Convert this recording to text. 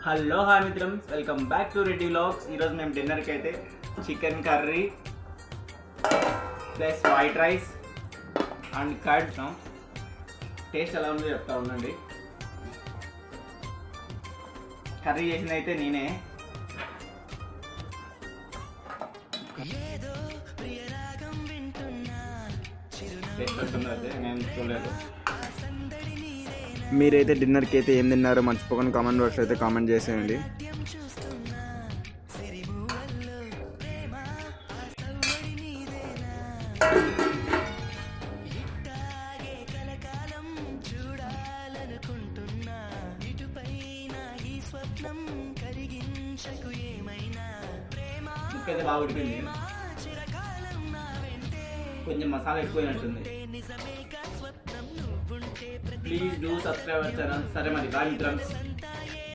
Hello hi మిత్రమ్స్, welcome back to Reddy vlogs. ఈరోజు మేము డిన్నర్కి అయితే chicken curry plus white rice and curd. Taste ఎలా ఉందో చెప్తా ఉండండి. కర్రీ చేసింది అయితే నేనే. టేస్ట్ వస్తుంది అయితే నేను చూడలేదు. మీరైతే డిన్నర్కి అయితే ఏం తిన్నారో మర్చిపోకుండా కామెంట్ బాక్స్లో అయితే కామెంట్ చేసేయండి. ముక్కైతే బాగా ఉడికింది, కొంచెం మసాలా ఎక్కువైనట్టుంది. Please do subscribe our channel. సరే మరి బాయ్ మిత్రమ్స్.